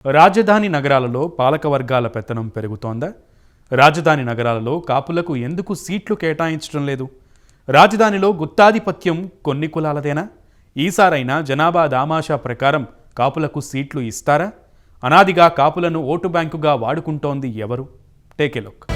రాజధాని నగరాలలో పాలకవర్గాల పెత్తనం పెరుగుతోందా? రాజధాని నగరాలలో కాపులకు ఎందుకు సీట్లు కేటాయించడం లేదు? రాజధానిలో గుత్తాధిపత్యం కొన్ని కులాలదేనా? ఈసారైనా జనాభా దామాషా ప్రకారం కాపులకు సీట్లు ఇస్తారా? అనాదిగా కాపులను ఓటు బ్యాంకుగా వాడుకుంటోంది ఎవరు? Take a look.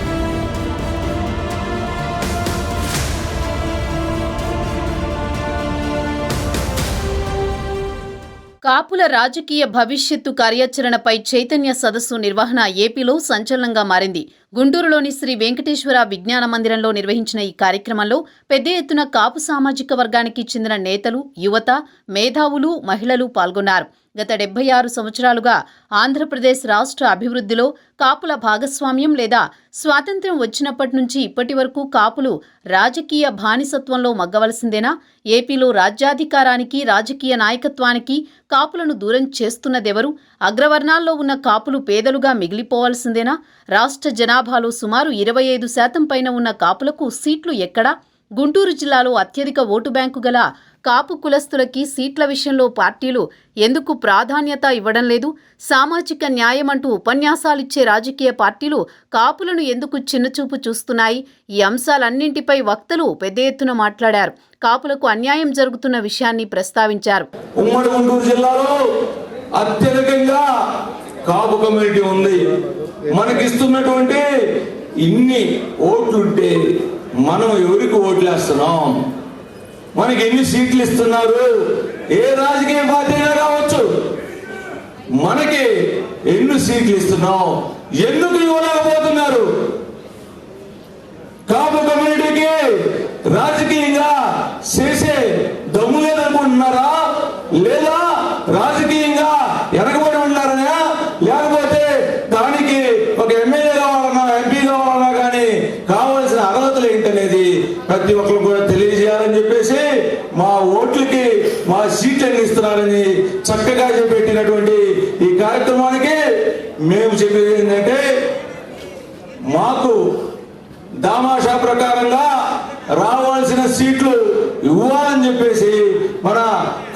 కాపుల రాజకీయ భవిష్యత్తు కార్యాచరణపై చైతన్య సదస్సు నిర్వహణ ఏపీలో సంచలనంగా మారింది. గుంటూరులోని శ్రీ వెంకటేశ్వర విజ్ఞాన మందిరంలో నిర్వహించిన ఈ కార్యక్రమంలో పెద్ద ఎత్తున కాపు సామాజిక వర్గానికి చెందిన నేతలు, యువత, మేధావులు, మహిళలు పాల్గొన్నారు. గత 76 సంవత్సరాలుగా ఆంధ్రప్రదేశ్ రాష్ట్ర అభివృద్ధిలో కాపుల భాగస్వామ్యం లేదా స్వాతంత్ర్యం వచ్చినప్పటి నుంచి ఇప్పటి వరకు కాపులు రాజకీయ బానిసత్వంలో మగ్గవలసిందేనా? ఏపీలో రాజ్యాధికారానికి, రాజకీయ నాయకత్వానికి కాపులను దూరం చేస్తున్నదెవరు? అగ్రవర్ణాల్లో ఉన్న కాపులు పేదలుగా మిగిలిపోవాల్సిందేనా? రాష్ట్ర జనాభాలో సుమారు 25% పైన ఉన్న కాపులకు సీట్లు ఎక్కడా? గుంటూరు జిల్లాలో అత్యధిక ఓటు బ్యాంకు గల కాపు కులస్తులకి సీట్ల విషయంలో పార్టీలు ఎందుకు ప్రాధాన్యత ఇవ్వడం లేదు? సామాజిక న్యాయం అంటూ ఉపన్యాసాలిచ్చే రాజకీయ పార్టీలు కాపులను ఎందుకు చిన్నచూపు చూస్తున్నాయి? ఈ అంశాలన్నింటిపై వక్తలు పెద్ద ఎత్తున మాట్లాడారు. కాపులకు అన్యాయం జరుగుతున్న విషయాన్ని ప్రస్తావించారు. ఉమ్మడి గుంటూరు జిల్లాలో అత్యధికంగా కాపు కమ్యూనిటీ ఉంది. మనకిస్తున్నటువంటి ఇన్ని ఓట్లుంటే మనం ఎవరికి ఓట్లేస్తున్నాం? మనకి ఎన్ని సీట్లు ఇస్తున్నారు? ఏ రాజకీయ పార్టీ అయినా కావచ్చు, మనకి ఎన్ని సీట్లు ఇస్తున్నాం? ఎందుకు ఇవ్వలేకపోతున్నారు? కాపు కమ్యూనిటీకి రాజకీయంగా చేసే దమ్ము లేదనుకుంటున్నారా? లేదా రాజకీయంగా వెనకబడి ఉన్నారనా? లేకపోతే దానికి ఒక ఎమ్మెల్యే కావాలన్నా, ఎంపీ కావాలన్నా కానీ కావాల్సిన అర్హతలు ఏంటనేది ప్రతి ఒక్కరు కూడా తెలియజేయాలని చెప్పేసి మా ఓట్లకి మా సీట్లను ఇస్తున్నారని చక్కగా చెప్పెట్టినటువంటి ఈ కార్యక్రమానికి మేము చెప్పేది ఏంటంటే, మాకు దామాషా ప్రకారంగా రావాల్సిన సీట్లు ఇవ్వాలని చెప్పేసి మన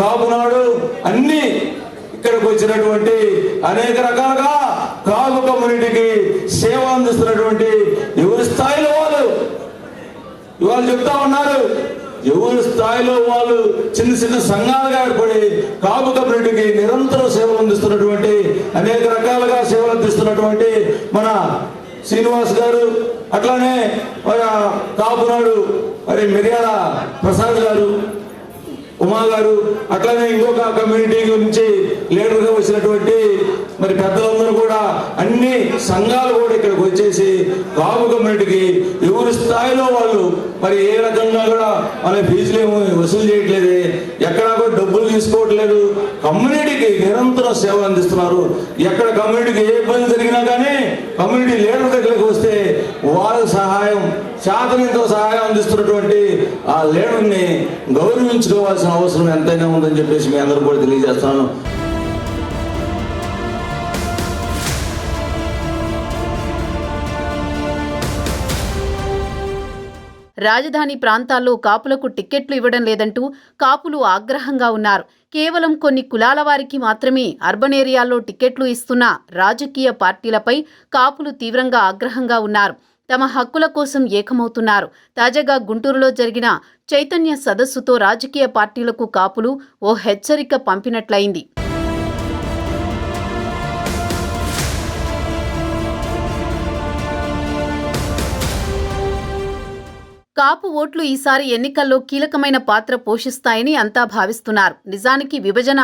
కాపునాడు అన్ని ఇక్కడికి వచ్చినటువంటి అనేక రకాలుగా కాపు కమ్యూనిటీకి సేవ అందిస్తున్నటువంటి ఎవరి స్థాయిలో వాళ్ళు ఇవాళ చెప్తా ఉన్నారు. ఎవరి స్థాయిలో వాళ్ళు చిన్న చిన్న సంఘాలుగా ఏర్పడి కాపు కమ్యూనిటీకి నిరంతరం సేవలు అందిస్తున్నటువంటి అనేక రకాలుగా సేవలు అందిస్తున్నటువంటి మన శ్రీనివాస్ గారు, అట్లానే కాపునాడు మరి మిర్యాల ప్రసాద్ గారు, ఉమా గారు, అట్లానే ఇంకొక కమ్యూనిటీ నుంచి లీడర్గా వచ్చినటువంటి మరి పెద్దలందరూ కూడా అన్ని సంఘాలు కూడా ఇక్కడికి వచ్చేసి కాపు కమ్యూనిటీకి ఎవరి స్థాయిలో వాళ్ళు మరి ఏ రకంగా కూడా మన ఫీజులు ఏమో వసూలు చేయట్లేదు, ఎక్కడా కూడా డబ్బులు తీసుకోవట్లేదు, కమ్యూనిటీకి నిరంతరం సేవ అందిస్తున్నారు. ఎక్కడ కమ్యూనిటీకి ఏ ఇబ్బంది జరిగినా కానీ కమ్యూనిటీ లీడర్ దగ్గరికి వస్తే వాళ్ళ సహాయం శాతనంతో సహాయం అందిస్తున్నటువంటి ఆ లీడర్ని గౌరవించుకోవాల్సిన అవసరం ఎంతైనా ఉందని చెప్పేసి మీ అందరూ కూడా తెలియజేస్తాను. రాజధాని ప్రాంతాల్లో కాపులకు టిక్కెట్లు ఇవ్వడం లేదంటూ కాపులు ఆగ్రహంగా ఉన్నారు. కేవలం కొన్ని కులాల వారికి మాత్రమే అర్బన్ ఏరియాల్లో టిక్కెట్లు ఇస్తున్న రాజకీయ పార్టీలపై కాపులు తీవ్రంగా ఆగ్రహంగా ఉన్నారు. తమ హక్కుల కోసం ఏకమవుతున్నారు. తాజాగా గుంటూరులో జరిగిన చైతన్య సదస్సుతో రాజకీయ పార్టీలకు కాపులు ఓ హెచ్చరిక పంపినట్లయింది. కాపు ఓట్లు ఈసారి ఎన్నికల్లో కీలకమైన పాత్ర పోషిస్తాయని అంతా భావిస్తున్నారు. నిజానికి విభజన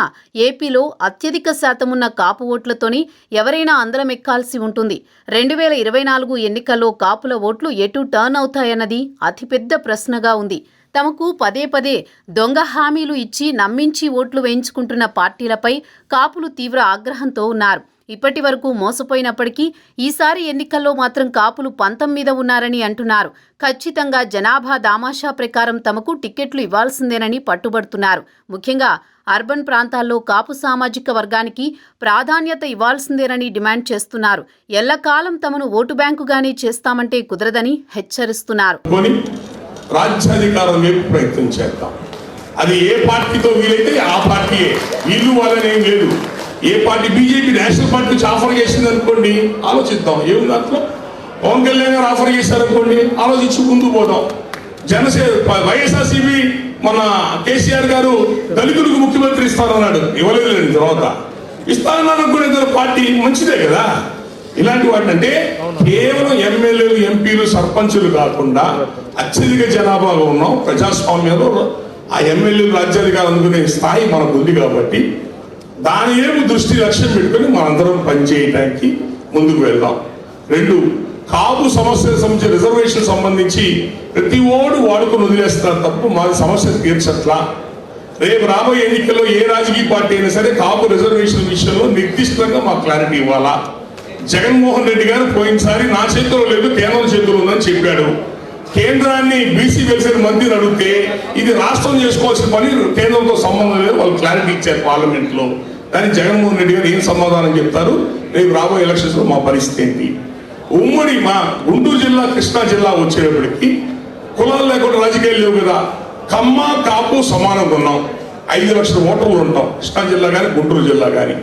ఏపీలో అత్యధిక శాతమున్న కాపు ఓట్లతోని ఎవరైనా అందరం ఎక్కాల్సి ఉంటుంది. 2024 ఎన్నికల్లో కాపుల ఓట్లు ఎటు టర్న్ అవుతాయన్నది అతిపెద్ద ప్రశ్నగా ఉంది. తమకు పదే పదే దొంగ హామీలు ఇచ్చి నమ్మించి ఓట్లు వేయించుకుంటున్న పార్టీలపై కాపులు తీవ్ర ఆగ్రహంతో ఉన్నారు. ఇప్పటి వరకు మోసపోయినప్పటికీ ఈసారి ఎన్నికల్లో మాత్రం కాపులు పంతం మీద ఉన్నారని అంటున్నారు. ఖచ్చితంగా జనాభా దామాషా ప్రకారం తమకు టిక్కెట్లు ఇవ్వాల్సిందేనని పట్టుబడుతున్నారు. ముఖ్యంగా అర్బన్ ప్రాంతాల్లో కాపు సామాజిక వర్గానికి ప్రాధాన్యత ఇవ్వాల్సిందేనని డిమాండ్ చేస్తున్నారు. ఎల్లకాలం తమను ఓటు బ్యాంకుగానే చేస్తామంటే కుదరదని హెచ్చరిస్తున్నారు. రాజ్యాధికారం వైపు ప్రయత్నం చేద్దాం. అది ఏ పార్టీతో వీలైతే ఆ పార్టీయే, వీళ్ళు వాళ్ళనేం లేదు. ఏ పార్టీ బీజేపీ నేషనల్ పార్టీ నుంచి ఆఫర్ చేసింది అనుకోండి, ఆలోచిద్దాం ఏముంది దాంట్లో. పవన్ కళ్యాణ్ గారు ఆఫర్ చేశారనుకోండి, ఆలోచించి ముందుకు పోదాం. జనసేన వైఎస్ఆర్సీపీ మన కేసీఆర్ గారు దళితులకు ముఖ్యమంత్రి ఇస్తానన్నాడు, ఇవ్వలేదు. తర్వాత ఇస్తానన్నాడు అనుకునే పార్టీ మంచిదే కదా. ఇలాంటి వాటిని అంటే కేవలం ఎమ్మెల్యేలు, ఎంపీలు, సర్పంచులు కాకుండా అత్యధిక జనాభాగా ఉన్నాం ప్రజాస్వామ్యంలో. ఆ ఎమ్మెల్యేలు రాజ్యాధికారం అందుకునే స్థాయి మనకు ఉంది కాబట్టి దాని ఏమి దృష్టి లక్ష్యం పెట్టుకుని మనందరం పనిచేయడానికి ముందుకు వెళ్దాం. 2, కాపు సమస్యలకు సంబంధించి రిజర్వేషన్ సంబంధించి ప్రతి ఓడు వాడుకొని వదిలేస్తున్నారు తప్ప మా సమస్య తీర్చట్లా. రేపు రాబోయే ఎన్నికల్లో ఏ రాజకీయ పార్టీ అయినా సరే కాపు రిజర్వేషన్ విషయంలో నిర్దిష్టంగా మాకు క్లారిటీ ఇవ్వాలా. జగన్మోహన్ రెడ్డి గారు పోయినసారి నా చేతిలో లేదు కేంద్రం చేతిలో ఉందని చెప్పాడు. కేంద్రాన్ని బీసీ వెల్ఫేర్ మంత్రిని అడిగితే ఇది రాష్ట్రం చేసుకోవాల్సిన పని, కేంద్రంతో సంబంధం లేదు, వాళ్ళు క్లారిటీ ఇచ్చారు పార్లమెంట్ లో. కానీ జగన్మోహన్ రెడ్డి గారు ఏం సమాధానం చెప్తారు, రేపు రాబోయే ఎలక్షన్స్ లో మా పరిస్థితి ఏంటి. ఉమ్మడి మా గుంటూరు జిల్లా, కృష్ణా జిల్లా వచ్చేటప్పటికి కులాలు లేకుండా రాజకీయాలు లేవు కదా. కమ్మ, కాపు సమానంగా ఉన్నాం. 5 లక్షల ఓటర్లు ఉంటాం కృష్ణా జిల్లా కానీ గుంటూరు జిల్లా కానీ.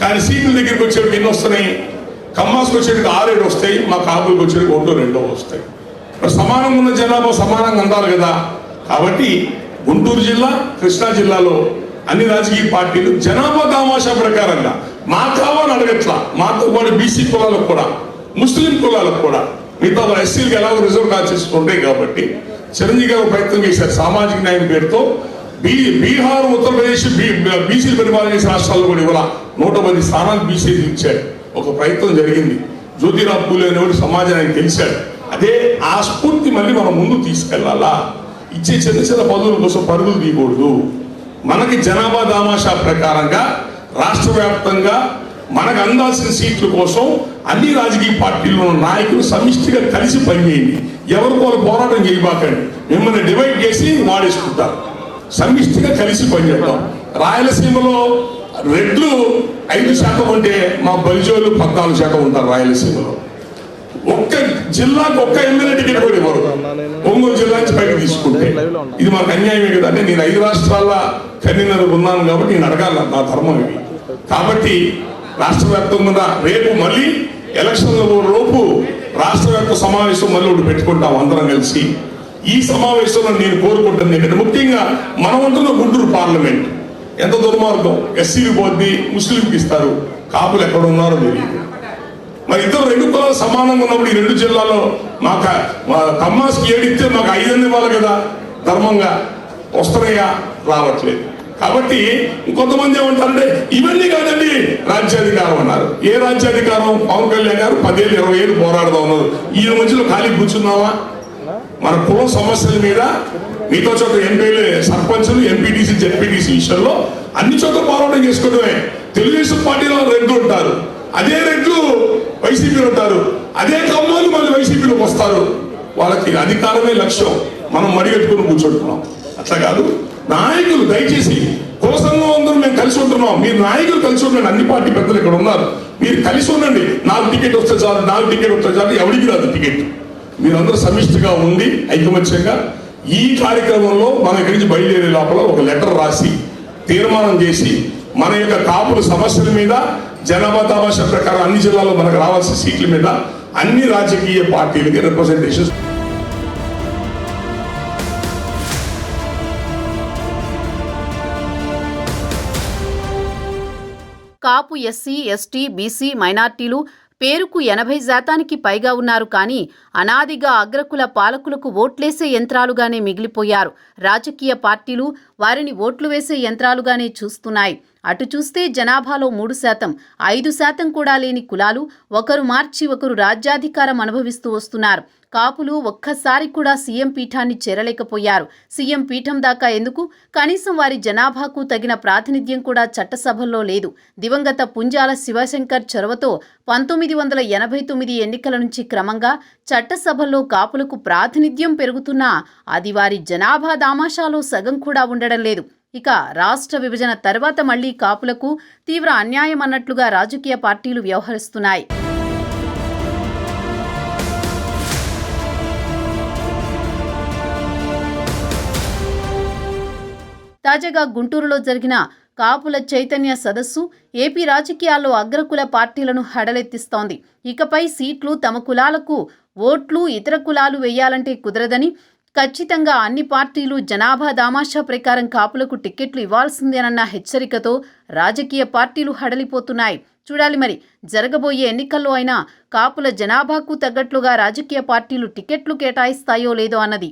కానీ సీట్ల దగ్గరికి వచ్చేటికి ఎన్ని వస్తున్నాయి? కమ్మాస్కి వచ్చేటికి 6-7 వస్తాయి, మా కాపులకు వచ్చేటికి 1-2 వస్తాయి. సమానంగా ఉన్న జనాభా సమానంగా ఉండాలి కదా. కాబట్టి గుంటూరు జిల్లా, కృష్ణా జిల్లాలో అన్ని రాజకీయ పార్టీలు జనాభా దామాషా ప్రకారంగా మాకు కావాలని అడగట్లా. మాతో పాటు బీసీ కులాలకు కూడా, ముస్లిం కులాలకు కూడా, మిగతా ఎస్సీలకు ఎలాగో రిజర్వ్ కాన్సెస్ ఉంటాయి కాబట్టి చిరంజీవి గారు ప్రయత్నం చేశారు సామాజిక న్యాయం పేరుతో. బీహార్, ఉత్తరప్రదేశ్ బీసీలు పరిపాలన చేసే రాష్ట్రాల్లో కూడా ఇవాళ 110 స్థానాలు బీసీలు ఇచ్చాడు. ఒక ప్రయత్నం జరిగింది. జ్యోతిరావు పూలే అనేవాడు సమాజానికి తెలిసాడు. అదే ఆ స్ఫూర్తి మళ్ళీ మనం ముందు తీసుకెళ్లాలా. ఇచ్చే చిన్న చిన్న పదవుల కోసం పరుగులు తీయకూడదు. మనకి జనాభా దామాషా ప్రకారంగా రాష్ట్ర వ్యాప్తంగా మనకు అందాల్సిన సీట్ల కోసం అన్ని రాజకీయ పార్టీల్లో ఉన్న నాయకులు సమిష్టిగా కలిసి పనిచేయండి. ఎవరికి వాళ్ళు పోరాటం చేయబాకండి. మిమ్మల్ని డివైడ్ చేసి వాడేసుకుంటారు. సమిష్టిగా కలిసి పనిచేద్దాం. రాయలసీమలో రెడ్లు 5% ఉంటే మా బలిజోలు 14% ఉంటారు రాయలసీమలో. ఒక్క జిల్లాకు ఒక్క ఎమ్మెల్యే టికెట్ కూడా ఇవ్వరు. ఒంగోలు జిల్లా నుంచి బయటకు తీసుకుంటే ఇది మనకు అన్యాయమే కదా. అంటే నేను 5 రాష్ట్రాల కన్వీనర్ ఉన్నాను కాబట్టి నేను అడగాల, నా ధర్మం ఇది. కాబట్టి రాష్ట్ర వ్యాప్తంగా రేపు మళ్ళీ ఎలక్షన్ల లోపు రాష్ట్ర వ్యాప్త సమావేశం మళ్ళీ ఒకటి పెట్టుకుంటాం అందరం కలిసి. ఈ సమావేశంలో నేను కోరుకుంటుంది ఏంటంటే ముఖ్యంగా మనం ఉంటున్న గుంటూరు పార్లమెంట్ ఎంత దుర్మార్గం. ఎస్సీలు పోద్ది, ముస్లింకి ఇస్తారు, కాపులు ఎక్కడ ఉన్నారో తెలియదు. మరి ఇద్దరు 2 కులాలు సమానంగా ఉన్నప్పుడు ఈ 2 జిల్లాలో మా కమ్మాస్కి 7 ఇస్తే మాకు 5 ఇవ్వాలి కదా. ధర్మంగా వస్తున్నాయా? రావట్లేదు. కాబట్టి ఇంకొంతమంది ఏమంటారంటే ఇవన్నీ కాదండి రాజ్యాధికారం అన్నారు. ఏ రాజ్యాధికారం? పవన్ కళ్యాణ్ గారు 10 ఏళ్ళు 20 ఏళ్ళు పోరాడుతూ ఉన్నారు. ఈ మధ్యలో ఖాళీ కూర్చున్నావా? మన కులం సమస్యల మీద మీతో చోట ఎంపీలు, సర్పంచులు, ఎంపీటీసీ, జెడ్పీటీసీ విషయంలో అన్ని చోట్ల పోరాటం చేసుకోవడమే. తెలుగుదేశం పార్టీలో రెడ్లు ఉంటారు, అదే రెడ్లు వైసీపీలో ఉంటారు, అదే కమ్మలు మళ్ళీ వైసీపీలోకి వస్తారు. వాళ్ళకి అధికారమే లక్ష్యం. మనం మడిగట్టుకుని కూర్చుంటున్నాం. అట్లా కాదు. నాయకులు దయచేసి కుల సంఘం అందరూ మేము కలిసి ఉంటున్నాం. మీరు నాయకులు కలిసి ఉండండి. అన్ని పార్టీ పెద్దలు ఇక్కడ ఉన్నారు. మీరు కలిసి ఉండండి. 4 టికెట్ వస్తే చాలు, 4 టికెట్ వస్తే చాలు. ఎవరికి రాదు టికెట్. మీరందరూ సమిష్టిగా ఉండి ఐకమత్యంగా ఈ కార్యక్రమంలో మన ఇక్కడి నుంచి బయలుదేరే లోపల ఒక లెటర్ రాసి తీర్మానం చేసి మన యొక్క కాపుల సమస్యల మీద జనాభా దామాషా ప్రకారం అన్ని జిల్లాల్లో మనకు రావాల్సిన సీట్ల మీద అన్ని రాజకీయ పార్టీలకి రిప్రజెంటేషన్. కాపు, ఎస్సీ, ఎస్టీ, బీసీ, మైనార్టీలు పేరుకు 80% పైగా ఉన్నారు. కానీ అనాదిగా అగ్రకుల పాలకులకు ఓట్లేసే యంత్రాలుగానే మిగిలిపోయారు. రాజకీయ పార్టీలు వారిని ఓట్లు వేసే యంత్రాలుగానే చూస్తున్నాయి. అటు చూస్తే జనాభాలో 3%, 5% కూడా లేని కులాలు ఒకరు మార్చి ఒకరు రాజ్యాధికారం అనుభవిస్తూ వస్తున్నారు. కాపులు ఒక్కసారి కూడా సీఎం పీఠాన్ని చేరలేకపోయారు. సీఎం పీఠం దాకా ఎందుకు? కనీసం వారి జనాభాకు తగిన ప్రాతినిధ్యం కూడా చట్టసభల్లో లేదు. దివంగత పుంజాల శివశంకర్ చొరవతో 1989 ఎన్నికల నుంచి క్రమంగా చట్టసభల్లో కాపులకు ప్రాతినిధ్యం పెరుగుతున్నా అది వారి జనాభా దామాషాలో సగం కూడా ఉండడం లేదు. ఇక రాష్ట్ర విభజన తర్వాత మళ్లీ కాపులకు తీవ్ర అన్యాయం అన్నట్లుగా రాజకీయ పార్టీలు వ్యవహరిస్తున్నాయి. తాజాగా గుంటూరులో జరిగిన కాపుల చైతన్య సదస్సు ఏపీ రాజకీయాల్లో అగ్రకుల పార్టీలను హడలెత్తిస్తోంది. ఇకపై సీట్లు తమ కులాలకు, ఓట్లు ఇతర కులాలు వేయాలంటే కుదరదని, ఖచ్చితంగా అన్ని పార్టీలు జనాభా దామాషా ప్రకారం కాపులకు టిక్కెట్లు ఇవ్వాల్సిందేనన్న హెచ్చరికతో రాజకీయ పార్టీలు హడలిపోతున్నాయి. చూడాలి మరి జరగబోయే ఎన్నికల్లో అయినా కాపుల జనాభాకు తగ్గట్లుగా రాజకీయ పార్టీలు టికెట్లు కేటాయిస్తాయో లేదో అన్నది.